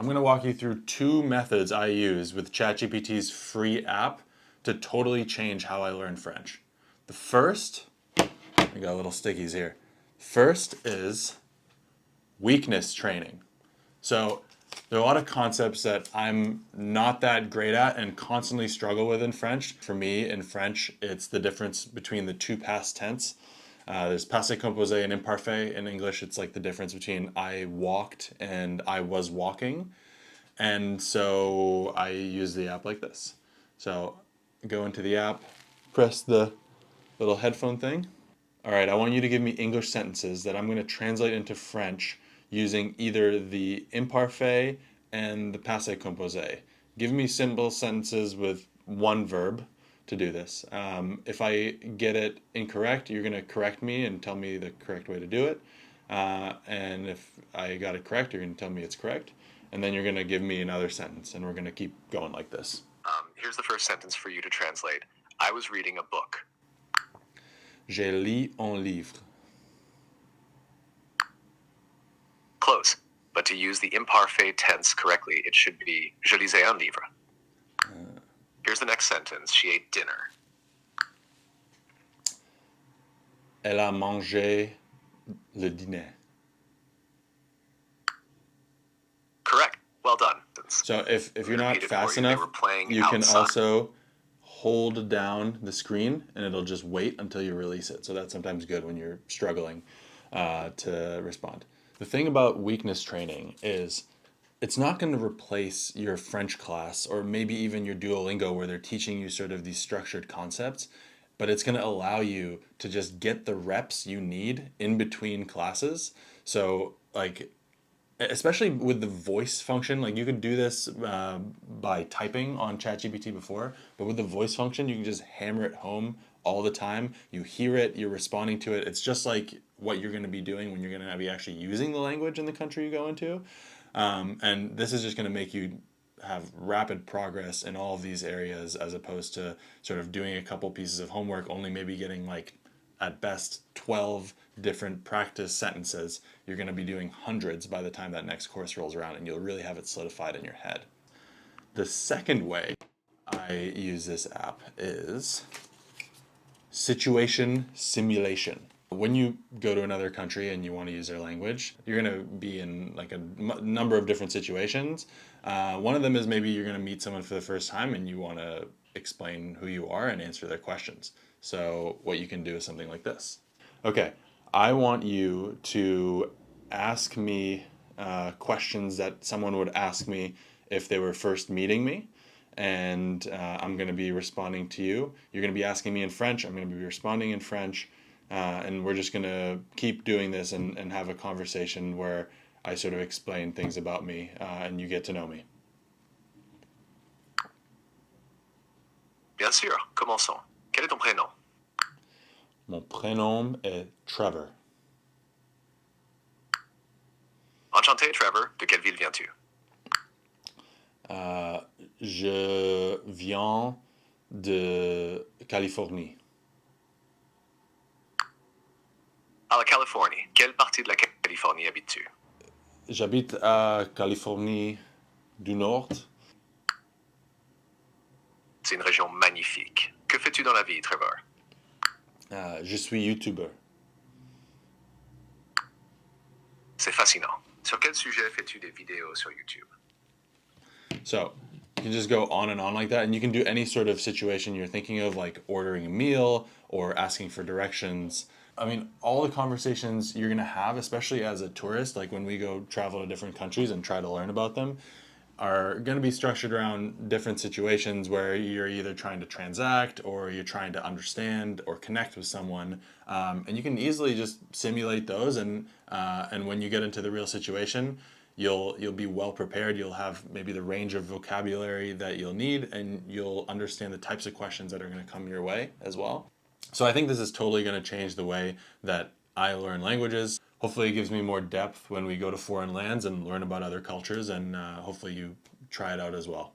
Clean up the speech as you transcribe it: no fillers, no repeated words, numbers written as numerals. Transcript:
I'm going to walk you through two methods I use with ChatGPT's free app to totally change how I learn French. The first, I got little stickies here. First is weakness training. So there are a lot of concepts that I'm not that great at and constantly struggle with in French. For me, in French, it's the difference between the two past tense. There's passé composé and imparfait. In English, it's like the difference between I walked and I was walking. And so I use the app like this. So go into the app, press the little headphone thing. All right, I want you to give me English sentences that I'm going to translate into French using either the imparfait and the passé composé. Give me simple sentences with one verb to do this. If I get it incorrect, you're going to correct me and tell me the correct way to do it. And if I got it correct, you're going to tell me it's correct. And then you're going to give me another sentence, and we're going to keep going like this. Here's the first sentence for you to translate. I was reading a book. J'ai lu un livre. Close. But to use the imparfait tense correctly, it should be je lisais un livre. Here's the next sentence. She ate dinner. Elle a mangé le dîner. Correct. Well done. So if you're not fast enough, you can also hold down the screen and it'll just wait until you release it. So that's sometimes good when you're struggling to respond. The thing about weakness training is it's not going to replace your French class or maybe even your Duolingo where they're teaching you sort of these structured concepts, but it's going to allow you to just get the reps you need in between classes. So like, especially with the voice function, like you could do this by typing on ChatGPT before, but with the voice function, you can just hammer it home all the time. You hear it, you're responding to it. It's just like what you're going to be doing when you're going to be actually using the language in the country you go into. And this is just going to make you have rapid progress in all of these areas as opposed to sort of doing a couple pieces of homework, only maybe getting like at best 12 different practice sentences. You're going to be doing hundreds by the time that next course rolls around, and you'll really have it solidified in your head. The second way I use this app is situation simulation. When you go to another country and you want to use their language, you're going to be in like a number of different situations. One of them is maybe you're going to meet someone for the first time and you want to explain who you are and answer their questions. So what you can do is something like this. Okay, I want you to ask me questions that someone would ask me if they were first meeting me. And I'm going to be responding to you. You're going to be asking me in French. I'm going to be responding in French. And we're just going to keep doing this and have a conversation where I sort of explain things about me and you get to know me. Bien sûr, commençons. Quel est ton prénom? Mon prénom est Trevor. Enchanté, Trevor. De quelle ville viens-tu? Je viens de Californie. À la Californie. Quelle partie de la Californie habites-tu? J'habite à Californie du Nord. C'est une région magnifique. Que fais-tu dans la vie, Trevor? Je suis YouTuber. C'est fascinant. Sur quel sujet fais-tu des vidéos sur YouTube? So you can just go on and on like that, and you can do any sort of situation you're thinking of, like ordering a meal or asking for directions. I mean, all the conversations you're going to have, especially as a tourist, like when we go travel to different countries and try to learn about them, are going to be structured around different situations where you're either trying to transact or you're trying to understand or connect with someone. And you can easily just simulate those, and when you get into the real situation, you'll be well prepared. You'll have maybe the range of vocabulary that you'll need, and you'll understand the types of questions that are going to come your way as well. So I think this is totally going to change the way that I learn languages. Hopefully it gives me more depth when we go to foreign lands and learn about other cultures, and hopefully you try it out as well.